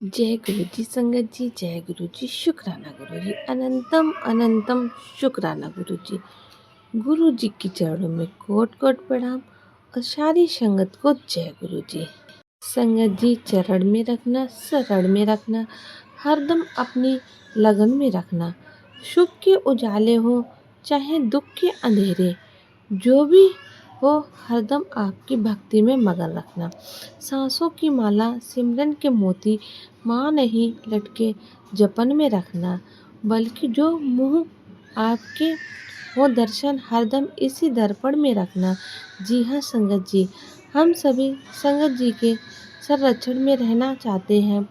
जय गुरु जी संगत जी, जय गुरु जी, शुक्राना गुरु जी, अनंतम अनंतम शुक्राना गुरु जी। गुरु जी की चरणों में कोट कोट प्रणाम और सारी संगत को जय गुरु जी। संगत जी, चरण में रखना, शरण में रखना, हरदम अपनी लगन में रखना। सुख के उजाले हो चाहे दुख के अंधेरे, जो भी हो हरदम आपकी भक्ति में मगन रखना। सांसों की माला सिमरन के मोती माँ नहीं लटके जपन में रखना, बल्कि जो मुँह आपके वो दर्शन हरदम इसी दर्पण में रखना। जी हाँ संगत जी, हम सभी संगत जी के संरक्षण में रहना चाहते हैं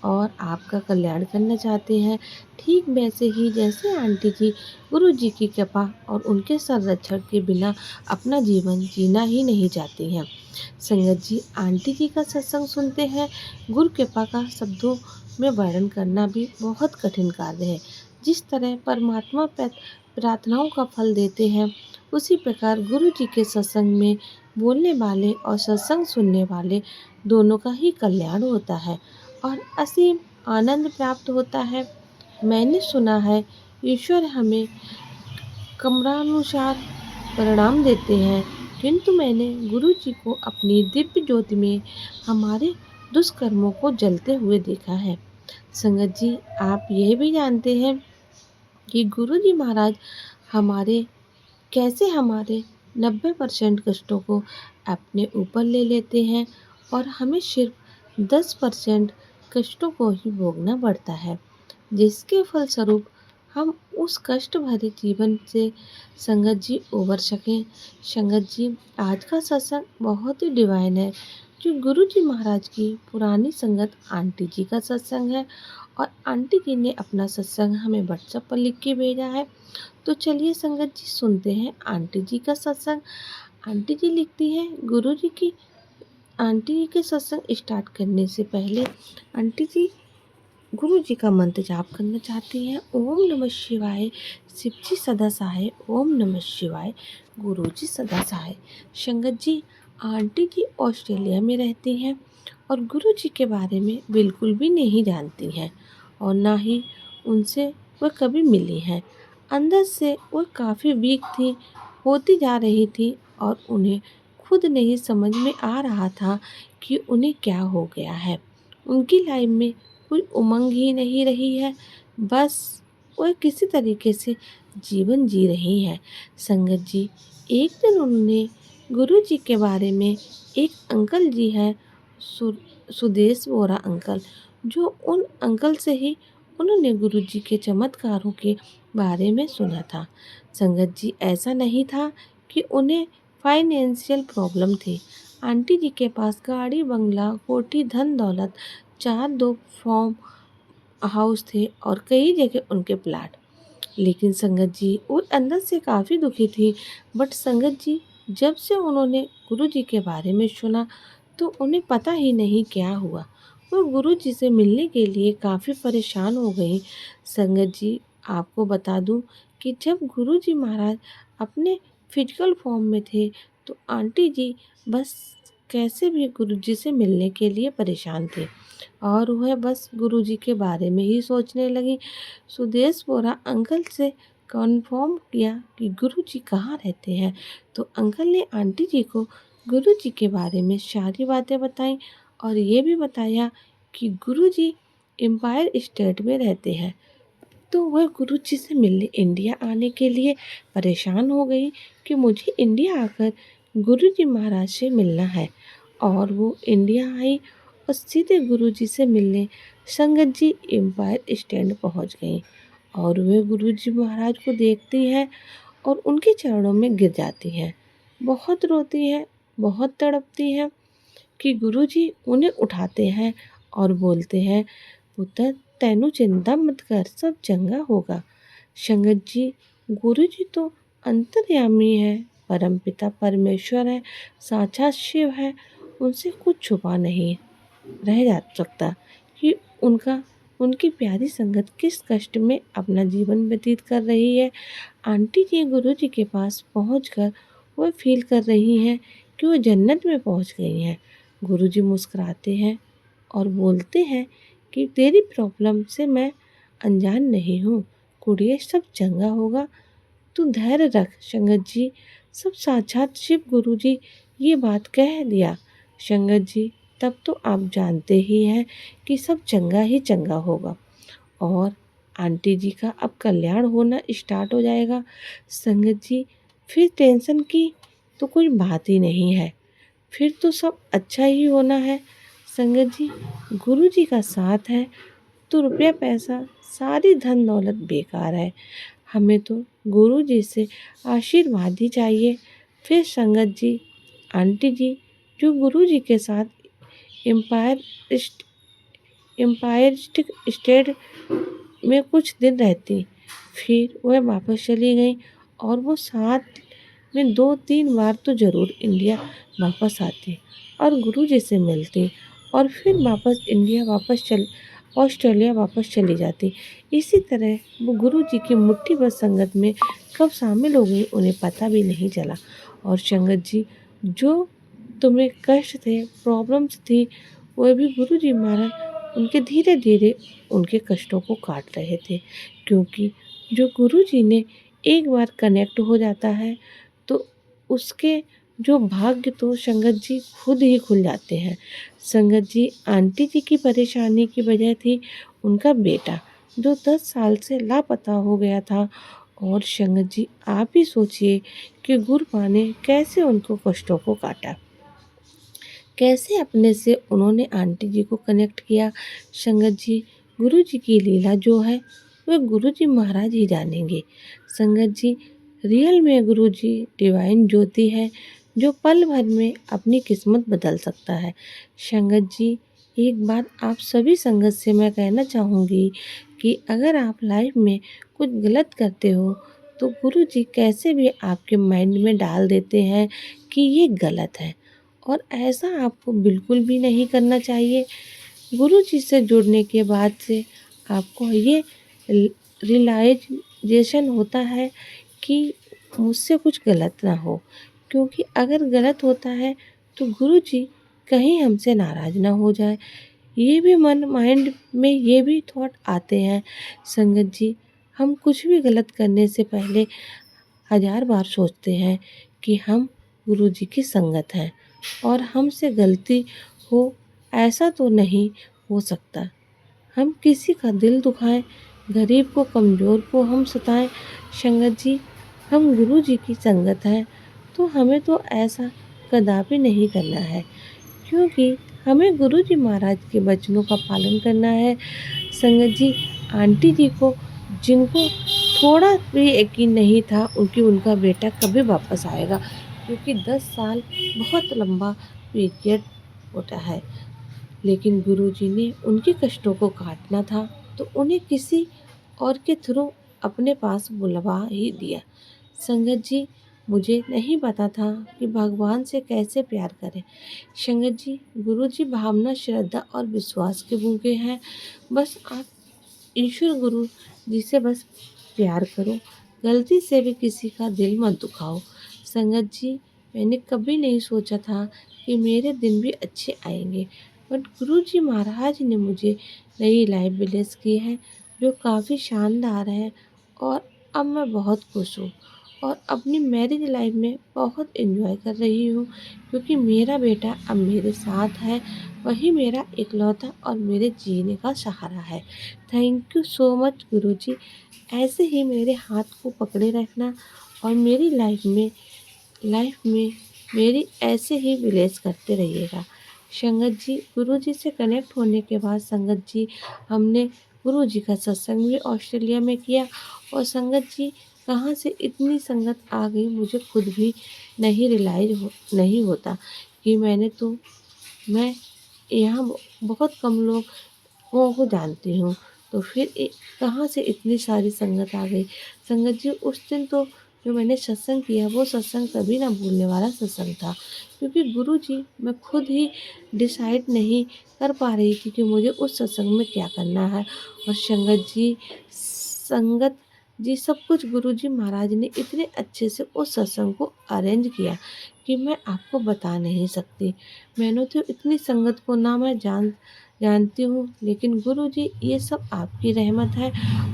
और आपका कल्याण करना चाहते हैं। ठीक वैसे ही जैसे आंटी जी गुरु जी की कृपा और उनके संरक्षण के बिना अपना जीवन जीना ही नहीं चाहती हैं। संगत जी, आंटी जी का सत्संग सुनते हैं, गुरु कृपा का शब्दों में वर्णन करना भी बहुत कठिन कार्य है। जिस तरह परमात्मा प्रार्थनाओं का फल देते हैं, उसी प्रकार गुरु जी के सत्संग में बोलने वाले और सत्संग सुनने वाले दोनों का ही कल्याण होता है और असीम आनंद प्राप्त होता है। मैंने सुना है ईश्वर हमें क्रमानुसार परिणाम देते हैं, किंतु मैंने गुरु जी को अपनी दिव्य ज्योति में हमारे दुष्कर्मों को जलते हुए देखा है। संगत जी, आप यह भी जानते हैं कि गुरु जी महाराज हमारे कैसे हमारे 90% कष्टों को अपने ऊपर ले लेते हैं और हमें सिर्फ 10% कष्टों को ही भोगना पड़ता है, जिसके फलस्वरूप हम उस कष्ट भरे जीवन से संगत जी उबर सकें। संगत जी, आज का सत्संग बहुत ही डिवाइन है, जो गुरु जी महाराज की पुरानी संगत आंटी जी का सत्संग है और आंटी जी ने अपना सत्संग हमें व्हाट्सएप पर लिख के भेजा है। तो चलिए संगत जी, सुनते हैं आंटी जी का सत्संग। आंटी जी लिखती हैं, गुरु जी की आंटी जी के सत्संग स्टार्ट करने से पहले आंटी जी गुरु जी का मंत्र जाप करना चाहती हैं। ओम नमः शिवाय, शिव जी सदा सहाय, ओम नमः शिवाय, गुरु जी सदा सहाय। संगत जी, आंटी जी ऑस्ट्रेलिया में रहती हैं और गुरु जी के बारे में बिल्कुल भी नहीं जानती हैं और ना ही उनसे वह कभी मिली हैं। अंदर से वह काफ़ी वीक थी, होती जा रही थी और उन्हें खुद नहीं समझ में आ रहा था कि उन्हें क्या हो गया है। उनकी लाइफ में कोई उमंग ही नहीं रही है, बस वह किसी तरीके से जीवन जी रही हैं। संगत जी, एक दिन उन्होंने गुरु जी के बारे में, एक अंकल जी हैं सुदेश बोरा अंकल, जो उन अंकल से ही उन्होंने गुरु जी के चमत्कारों के बारे में सुना था। संगत जी, ऐसा नहीं था कि उन्हें फाइनेंशियल प्रॉब्लम थी। आंटी जी के पास गाड़ी बंगला कोठी धन दौलत, 4 फार्म हाउस थे और कई जगह उनके प्लाट। लेकिन संगत जी, वो अंदर से काफ़ी दुखी थी। बट संगत जी, जब से उन्होंने गुरु जी के बारे में सुना तो उन्हें पता ही नहीं क्या हुआ, वो गुरु जी से मिलने के लिए काफ़ी परेशान हो गई। संगत जी, आपको बता दूं कि जब गुरु जी महाराज अपने फिजिकल फॉर्म में थे तो आंटी जी बस कैसे भी गुरु जी से मिलने के लिए परेशान थे और वह बस गुरु जी के बारे में ही सोचने लगी। सुदेश बोरा अंकल से कन्फर्म किया कि गुरु जी कहाँ रहते हैं, तो अंकल ने आंटी जी को गुरु जी के बारे में सारी बातें बताई और ये भी बताया कि गुरु जी एम्पायर स्टेट में रहते हैं। तो वह गुरु जी से मिलने इंडिया आने के लिए परेशान हो गई कि मुझे इंडिया आकर गुरु जी महाराज से मिलना है और वो इंडिया आई और सीधे गुरु जी से मिलने संगत जी एम्पायर स्टैंड पहुंच गई और वे गुरु जी महाराज को देखती हैं और उनके चरणों में गिर जाती हैं। बहुत रोती हैं, बहुत तड़पती हैं कि गुरु जी उन्हें उठाते हैं और बोलते हैं, पुत्र तैनू चिंता मत कर, सब चंगा होगा। संगत जी, गुरु जी तो अंतर्यामी है, परमपिता परमेश्वर है, साक्षात शिव है, उनसे कुछ छुपा नहीं रह जा सकता कि उनकी प्यारी संगत किस कष्ट में अपना जीवन व्यतीत कर रही है। आंटी जी गुरु जी के पास पहुंचकर वह फील कर रही हैं कि वो जन्नत में पहुंच गई हैं। गुरु जी मुस्कुराते हैं और बोलते हैं कि तेरी प्रॉब्लम से मैं अनजान नहीं हूँ। कुड़िए, सब चंगा होगा, तू धैर्य रख। संगत जी, सब साक्षात शिव गुरु जी ये बात कह दिया। संगत जी, तब तो आप जानते ही हैं कि सब चंगा ही चंगा होगा और आंटी जी का अब कल्याण होना स्टार्ट हो जाएगा। संगत जी, फिर टेंशन की तो कोई बात ही नहीं है, फिर तो सब अच्छा ही होना है। संगत जी, गुरु जी का साथ है तो रुपया पैसा सारी धन दौलत बेकार है। हमें तो गुरु जी से आशीर्वाद ही चाहिए। फिर संगत जी, आंटी जी जो गुरु जी के साथ एम्पायर एम्पायर स्टेट में कुछ दिन रहती, फिर वह वापस चली गई और वो साथ में 2-3 बार तो ज़रूर इंडिया वापस आती और गुरुजी से मिलती और फिर वापस इंडिया वापस चल ऑस्ट्रेलिया वापस चली जाती। इसी तरह वो गुरुजी की मुट्ठी भर संगत में कब शामिल हो गई उन्हें पता भी नहीं चला। और संगत जी, जो तुम्हें कष्ट थे, प्रॉब्लम्स थी, वह भी गुरुजी महाराज उनके धीरे धीरे उनके कष्टों को काट रहे थे, क्योंकि जो गुरुजी ने एक बार कनेक्ट हो जाता है तो उसके जो भाग्य तो संगत जी खुद ही खुल जाते हैं। संगत जी, आंटी जी की परेशानी की वजह थी उनका बेटा जो 10 साल से लापता हो गया था। और संगत जी, आप ही सोचिए कि गुरुपा ने कैसे उनको कष्टों को काटा, कैसे अपने से उन्होंने आंटी जी को कनेक्ट किया। संगत जी, गुरु जी की लीला जो है वह गुरु जी महाराज ही जानेंगे। संगत जी, रियल में गुरु जी डिवाइन ज्योति है जो पल भर में अपनी किस्मत बदल सकता है। संगत जी, एक बात आप सभी संगत से मैं कहना चाहूँगी कि अगर आप लाइफ में कुछ गलत करते हो तो गुरु जी कैसे भी आपके माइंड में डाल देते हैं कि ये गलत है, और ऐसा आपको बिल्कुल भी नहीं करना चाहिए। गुरु जी से जुड़ने के बाद से आपको ये रियलाइजेशन होता है कि मुझसे कुछ गलत ना हो, क्योंकि अगर गलत होता है तो गुरु जी कहीं हमसे नाराज़ ना हो जाए। ये भी माइंड में ये भी थॉट आते हैं। संगत जी, हम कुछ भी गलत करने से पहले 1000 बार सोचते हैं कि हम गुरु जी की संगत हैं और हमसे गलती हो ऐसा तो नहीं हो सकता। हम किसी का दिल दुखाएं, गरीब को कमज़ोर को हम सताएं। संगत जी, हम गुरु जी की संगत हैं तो हमें तो ऐसा कदापि नहीं करना है, क्योंकि हमें गुरु जी महाराज के वचनों का पालन करना है। संगत जी, आंटी जी को जिनको थोड़ा भी यकीन नहीं था उनकी उनका बेटा कभी वापस आएगा, क्योंकि 10 साल बहुत लंबा पीरियड होता है, लेकिन गुरुजी ने उनके कष्टों को काटना था तो उन्हें किसी और के थ्रू अपने पास बुलवा ही दिया। संगत जी, मुझे नहीं पता था कि भगवान से कैसे प्यार करें। संगत जी, गुरुजी भावना, श्रद्धा और विश्वास के भूखे हैं। बस आप ईश्वर गुरु जी से बस प्यार करो, गलती से भी किसी का दिल मत दुखाओ। संगत जी, मैंने कभी नहीं सोचा था कि मेरे दिन भी अच्छे आएंगे, बट गुरु जी महाराज ने मुझे नई लाइफ ब्लेस की है जो काफ़ी शानदार है। और अब मैं बहुत खुश हूँ और अपनी मैरिज लाइफ में बहुत एंजॉय कर रही हूँ, क्योंकि मेरा बेटा अब मेरे साथ है, वही मेरा इकलौता और मेरे जीने का सहारा है। थैंक यू सो मच गुरुजी, ऐसे ही मेरे हाथ को पकड़े रखना और मेरी लाइफ में मेरी ऐसे ही विलेज करते रहिएगा। संगत जी, गुरु जी से कनेक्ट होने के बाद संगत जी हमने गुरु जी का सत्संग भी ऑस्ट्रेलिया में किया। और संगत जी, कहाँ से इतनी संगत आ गई मुझे खुद भी नहीं नहीं होता कि मैं यहाँ बहुत कम लोगों को जानती हूँ, तो फिर कहाँ से इतनी सारी संगत आ गई। संगत जी, उस दिन तो जो मैंने सत्संग किया वो सत्संग कभी ना भूलने वाला सत्संग था, क्योंकि गुरु जी मैं खुद ही डिसाइड नहीं कर पा रही थी कि मुझे उस सत्संग में क्या करना है। और संगत जी, सब कुछ गुरु जी महाराज ने इतने अच्छे से उस सत्संग को अरेंज किया कि मैं आपको बता नहीं सकती। मैंने तो इतनी संगत को ना मैं जानती हूँ, लेकिन गुरुजी ये सब आपकी रहमत है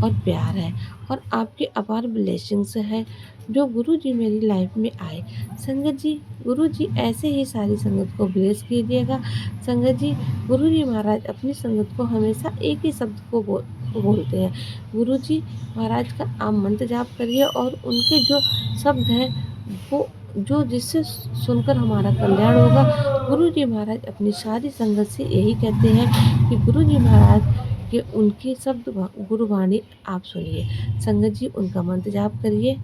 और प्यार है और आपके अपार ब्लेसिंग्स है जो गुरुजी मेरी लाइफ में आए। संगत जी, गुरुजी ऐसे ही सारी संगत को ब्लेस कीजिएगा। संगत जी, गुरुजी महाराज अपनी संगत को हमेशा एक ही शब्द को बोलते हैं। गुरुजी महाराज का आप मंत्र जाप करिए और उनके जो शब्द हैं वो जो जिससे सुनकर हमारा कल्याण होगा। गुरुजी महाराज अपनी सारी संगत से यही कहते हैं कि गुरुजी महाराज के उनके शब्द गुरुवाणी आप सुनिए। संगत जी, उनका मंत्र जाप करिए,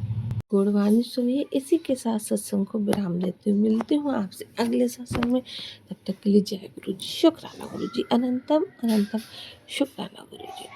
गुरुवाणी सुनिए। इसी के साथ सत्संग को विराम देती हूँ। मिलती हूँ आपसे अगले सत्संग में। तब तक के लिए जय गुरु जी। शुक्राना गुरु जी, अनंतम अनंतम शुक्राना गुरु जी।